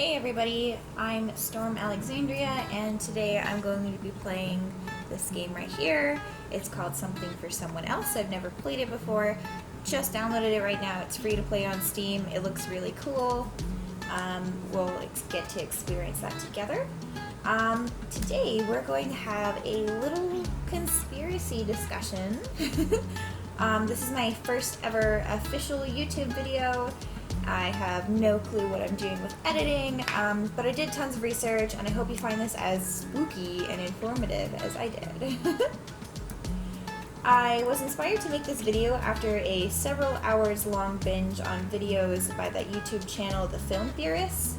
Hey everybody, I'm Storm Alexandria, and today I'm going to be playing this game right here. It's called Something for Someone Else. I've never played it before. Just downloaded it right now. It's free to play on Steam. It looks really cool. We'll get to experience that together. Today we're going to have a little conspiracy discussion. This is my first ever official YouTube video. I have no clue what I'm doing with editing, but I did tons of research, and I hope you find this as spooky and informative as I did. I was inspired to make this video after a several hours long binge on videos by that YouTube channel, The Film Theorists.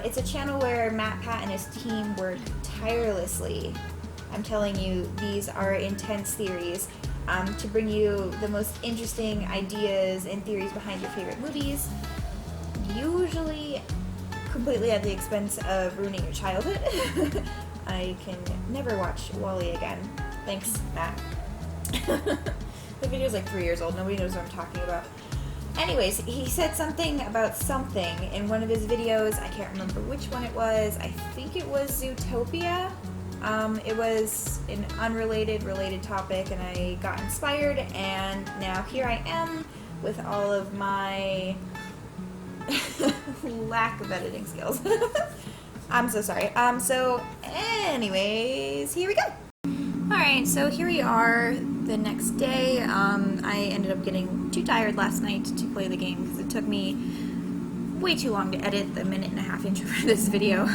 It's a channel where Matt Pat and his team work tirelessly. I'm telling you, these are intense theories. To bring you the most interesting ideas and theories behind your favorite movies, usually completely at the expense of ruining your childhood. I can never watch WALL-E again. Thanks, Matt. The video's like 3 years old. Nobody knows what I'm talking about. Anyways, he said something about something in one of his videos. I can't remember which one it was. I think it was Zootopia. It was an related topic, and I got inspired, and now here I am with all of my lack of editing skills. I'm so sorry. So anyways, here we go. Alright, so here we are the next day. I ended up getting too tired last night to play the game because it took me way too long to edit the 1.5-minute intro for this video.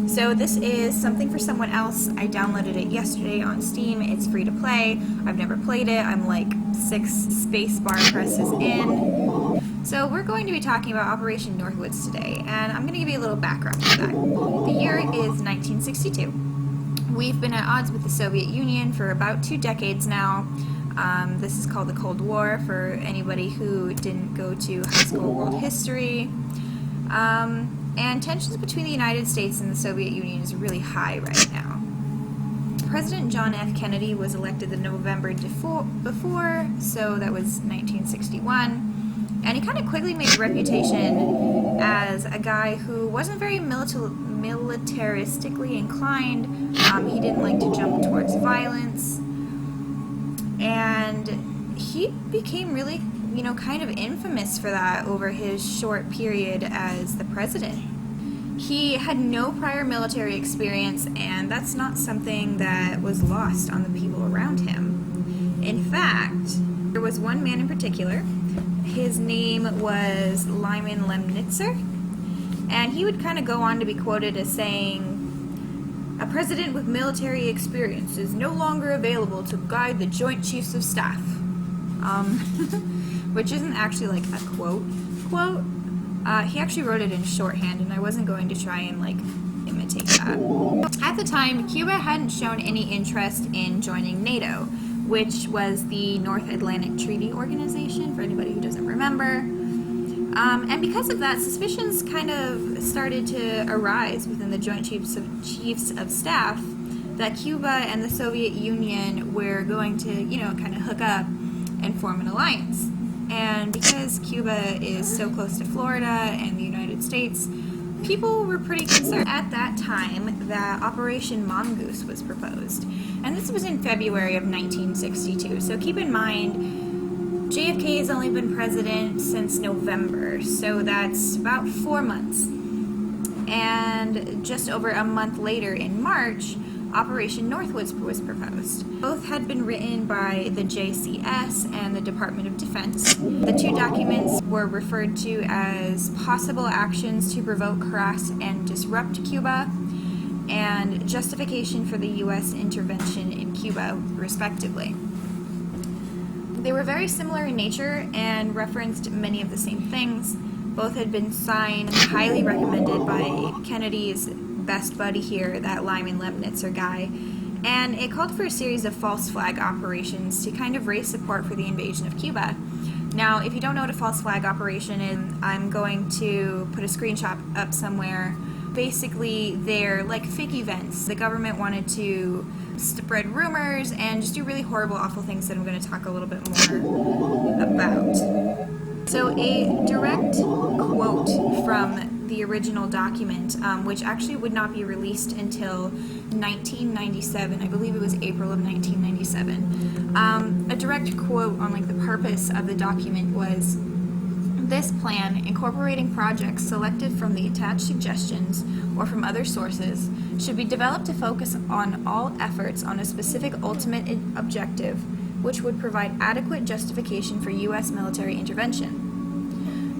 So this is Something for Someone Else. I downloaded it yesterday on Steam. It's free to play. I've never played it. I'm like 6 spacebar presses in. So we're going to be talking about Operation Northwoods today, and I'm going to give you a little background to that. The year is 1962. We've been at odds with the Soviet Union for about 2 decades now. This is called the Cold War for anybody who didn't go to high school world history. And tensions between the United States and the Soviet Union is really high right now. President John F. Kennedy was elected the November before, so that was 1961. And he kind of quickly made a reputation as a guy who wasn't very militaristically inclined. He didn't like to jump towards violence. And he became really, kind of infamous for that over his short period as the president. He had no prior military experience, and that's not something that was lost on the people around him. In fact, there was one man in particular. His name was Lyman Lemnitzer, and he would kind of go on to be quoted as saying, "A president with military experience is no longer available to guide the Joint Chiefs of Staff." Which isn't actually like a quote. He actually wrote it in shorthand, and I wasn't going to try and imitate that. At the time, Cuba hadn't shown any interest in joining NATO, which was the North Atlantic Treaty Organization, for anybody who doesn't remember. And because of that, suspicions kind of started to arise within the Joint Chiefs of Staff that Cuba and the Soviet Union were going to, kind of hook up and form an alliance. And because Cuba is so close to Florida and the United States, people were pretty concerned at that time that Operation Mongoose was proposed. And this was in February of 1962. So keep in mind, JFK has only been president since November, so that's about 4 months. And just over a month later, in March, Operation Northwoods was proposed. Both had been written by the JCS and the Department of Defense. The 2 documents were referred to as possible actions to provoke, harass, and disrupt Cuba, and justification for the U.S. intervention in Cuba, respectively. They were very similar in nature and referenced many of the same things. Both had been signed and highly recommended by Kennedy's best buddy here, that Lyman Lemnitzer guy. And it called for a series of false flag operations to kind of raise support for the invasion of Cuba. Now, if you don't know what a false flag operation is, I'm going to put a screenshot up somewhere. Basically, they're like fake events. The government wanted to spread rumors and just do really horrible, awful things that I'm going to talk a little bit more about. So a direct quote from the original document, which actually would not be released until 1997. I believe it was April of 1997. A direct quote on like the purpose of the document was, "This plan, incorporating projects selected from the attached suggestions or from other sources, should be developed to focus on all efforts on a specific ultimate objective, which would provide adequate justification for U.S. military intervention.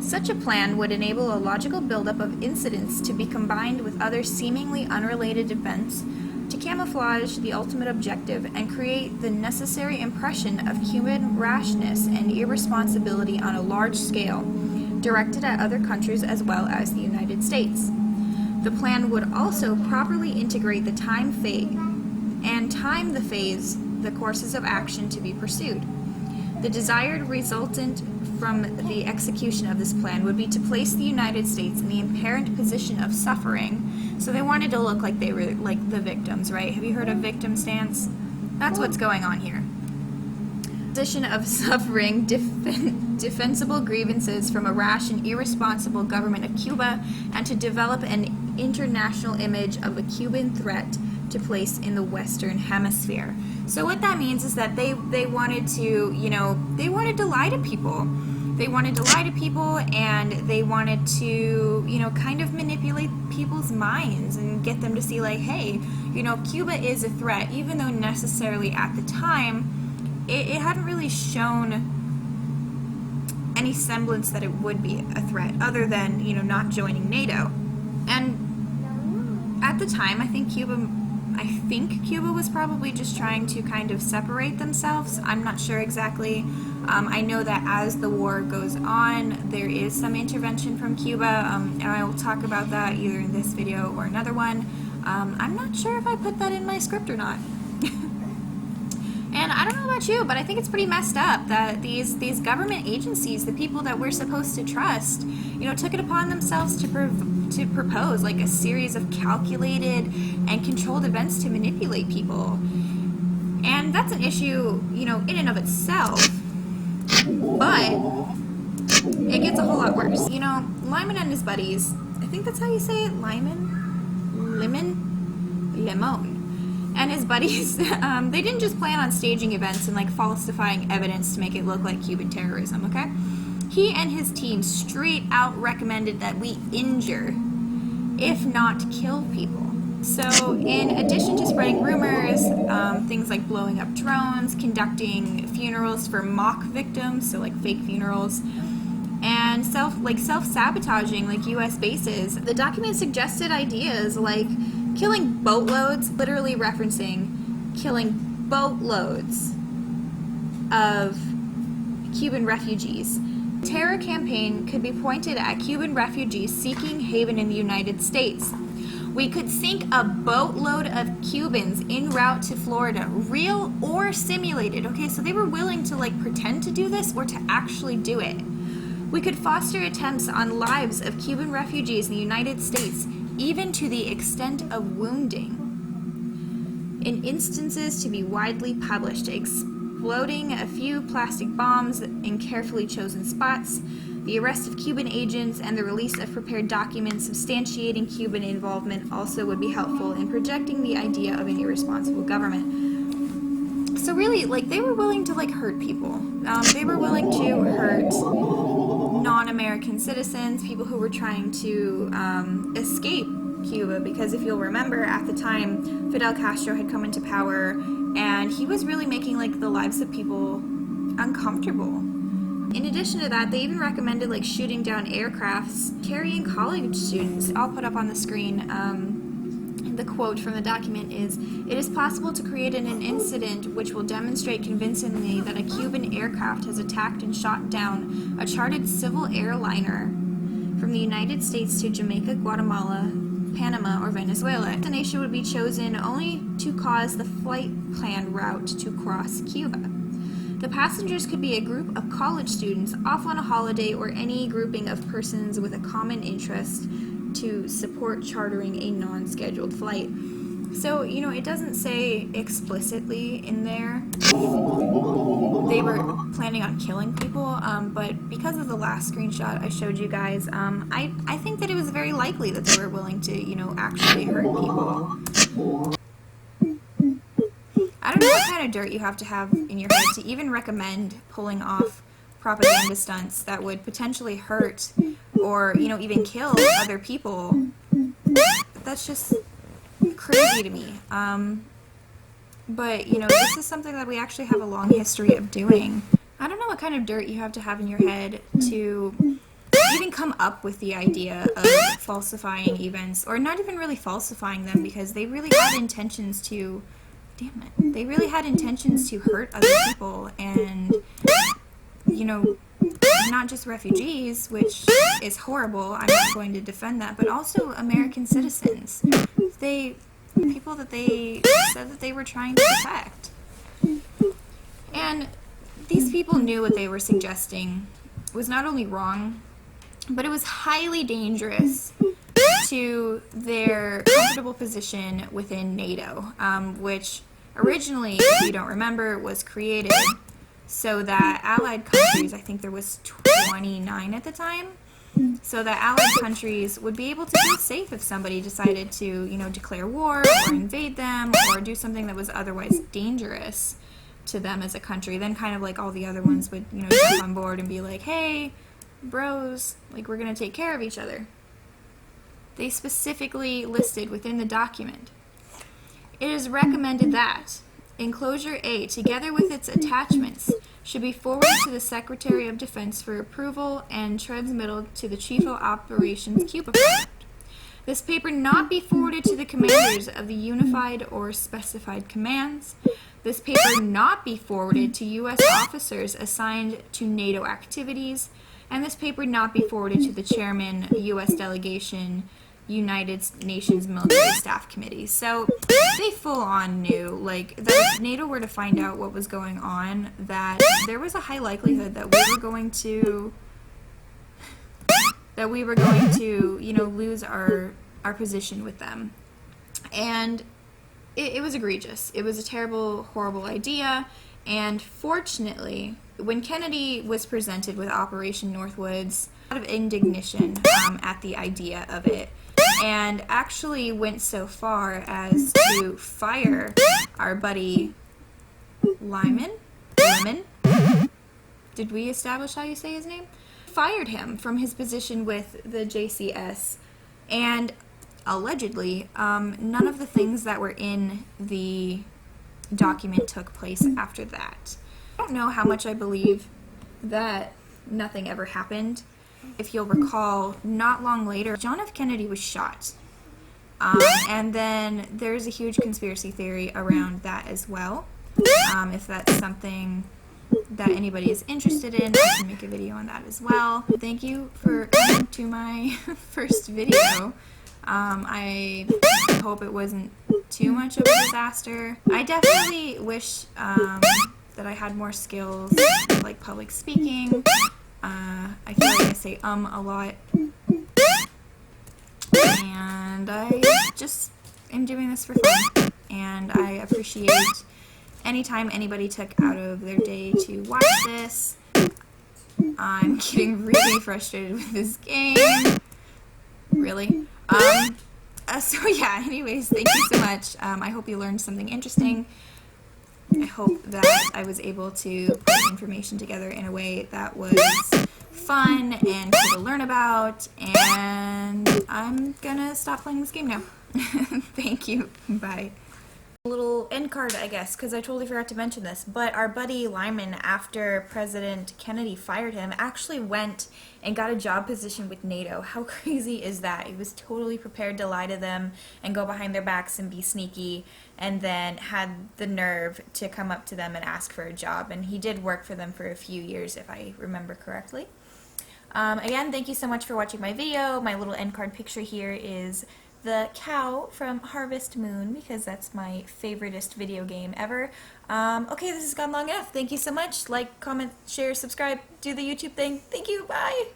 Such a plan would enable a logical buildup of incidents to be combined with other seemingly unrelated events to camouflage the ultimate objective and create the necessary impression of human rashness and irresponsibility on a large scale, directed at other countries as well as the United States. The plan would also properly integrate the time the courses of action to be pursued. The desired resultant from the execution of this plan would be to place the United States in the apparent position of suffering." So they wanted to look like they were like the victims, right? Have you heard of victim stance? That's what's going on here. Position of suffering defensible grievances from a rash and irresponsible government of Cuba, and to develop an international image of a Cuban threat to place in the Western Hemisphere. So what that means is that they wanted to, they wanted to lie to people. They wanted to lie to people, and they wanted to, kind of manipulate people's minds and get them to see like, hey, Cuba is a threat, even though necessarily at the time it hadn't really shown any semblance that it would be a threat, other than, not joining NATO. And at the time, I think Cuba was probably just trying to kind of separate themselves. I'm not sure exactly. I know that as the war goes on, there is some intervention from Cuba, and I will talk about that either in this video or another one. I'm not sure if I put that in my script or not. And I don't know about you, but I think it's pretty messed up that these government agencies, the people that we're supposed to trust, took it upon themselves to propose like a series of calculated and controlled events to manipulate people. And that's an issue, in and of itself, but it gets a whole lot worse. Lyman and his buddies, I think that's how you say it, Limon, and his buddies, they didn't just plan on staging events and like falsifying evidence to make it look like Cuban terrorism, okay? He and his team straight out recommended that we injure, if not kill people. So in addition to spreading rumors, things like blowing up drones, conducting funerals for mock victims, so like fake funerals, and self-sabotaging like U.S. bases, the document suggested ideas like killing boatloads, literally referencing killing boatloads of Cuban refugees. Terror campaign could be pointed at Cuban refugees seeking haven in the United States. We could sink a boatload of Cubans en route to Florida, real or simulated. Okay, so they were willing to like pretend to do this or to actually do it. We could foster attempts on lives of Cuban refugees in the United States, even to the extent of wounding. In instances to be widely published, exploding a few plastic bombs in carefully chosen spots, the arrest of Cuban agents, and the release of prepared documents substantiating Cuban involvement also would be helpful in projecting the idea of an irresponsible government. So really, like, they were willing to, like, hurt people. They were willing to hurt non-American citizens, people who were trying to escape Cuba, because if you'll remember, at the time, Fidel Castro had come into power, and he was really making, like, the lives of people uncomfortable. In addition to that, they even recommended, like, shooting down aircrafts carrying college students. I'll put up on the screen the quote from the document is, "It is possible to create an incident which will demonstrate convincingly that a Cuban aircraft has attacked and shot down a chartered civil airliner from the United States to Jamaica, Guatemala, Panama, or Venezuela. The destination would be chosen only to cause the flight plan route to cross Cuba. The passengers could be a group of college students off on a holiday or any grouping of persons with a common interest to support chartering a non-scheduled flight." So, you know, it doesn't say explicitly in there they were planning on killing people, but because of the last screenshot I showed you guys, I think that it was very likely that they were willing to, you know, actually hurt people. I don't know what kind of dirt you have to have in your head to even recommend pulling off propaganda stunts that would potentially hurt or, you know, even kill other people. That's just crazy to me. But, you know, this is something that we actually have a long history of doing. I don't know what kind of dirt you have to have in your head to even come up with the idea of falsifying events, or not even really falsifying them, because they really had intentions to, damn it, they really had intentions to hurt other people, and, you know, not just refugees, which is horrible, I'm not going to defend that, but also American citizens. People that they said that they were trying to protect. And these people knew what they were suggesting was not only wrong, but it was highly dangerous to their comfortable position within NATO, which originally, if you don't remember, was created so that allied countries, I think there was 29 at the time, so that allied countries would be able to feel safe if somebody decided to, you know, declare war or invade them or do something that was otherwise dangerous to them as a country. Then kind of like all the other ones would, you know, jump on board and be like, hey, bros, like, we're going to take care of each other. They specifically listed within the document, it is recommended that Enclosure A, together with its attachments, should be forwarded to the Secretary of Defense for approval and transmittal to the Chief of Operations Cuba Project. This paper not be forwarded to the commanders of the unified or specified commands. This paper not be forwarded to U.S. officers assigned to NATO activities. And this paper not be forwarded to the chairman, U.S. delegation, United Nations Military Staff Committee. So they full on knew, like, that if NATO were to find out what was going on, that there was a high likelihood that we were going to, you know, lose our position with them. And it was egregious. It was a terrible, horrible idea. And fortunately, when Kennedy was presented with Operation Northwoods, a lot of indignation at the idea of it, and actually went so far as to fire our buddy Lyman? Did we establish how you say his name? Fired him from his position with the JCS, and allegedly, none of the things that were in the document took place after that. I don't know how much I believe that nothing ever happened. If you'll recall, not long later, John F. Kennedy was shot. And then there's a huge conspiracy theory around that as well. If that's something that anybody is interested in, I can make a video on that as well. Thank you for coming to my first video. I hope it wasn't too much of a disaster. I definitely wish that I had more skills, like public speaking. I feel like I say a lot, and I just am doing this for fun, and I appreciate any time anybody took out of their day to watch this. I'm getting really frustrated with this game. Really? So yeah, anyways, thank you so much. I hope you learned something interesting. I hope that I was able to put information together in a way that was fun and cool to learn about, and I'm gonna stop playing this game now. Thank you. Bye. A little end card, I guess, because I totally forgot to mention this, but our buddy Lyman, after President Kennedy fired him, actually went and got a job position with NATO. How crazy is that? He was totally prepared to lie to them and go behind their backs and be sneaky, and then had the nerve to come up to them and ask for a job, and he did work for them for a few years, if I remember correctly. Again, thank you so much for watching my video. My little end card picture here is the cow from Harvest Moon, because that's my favoriteest video game ever. Okay, this has gone long enough. Thank you so much. Like, comment, share, subscribe, do the YouTube thing. Thank you. Bye.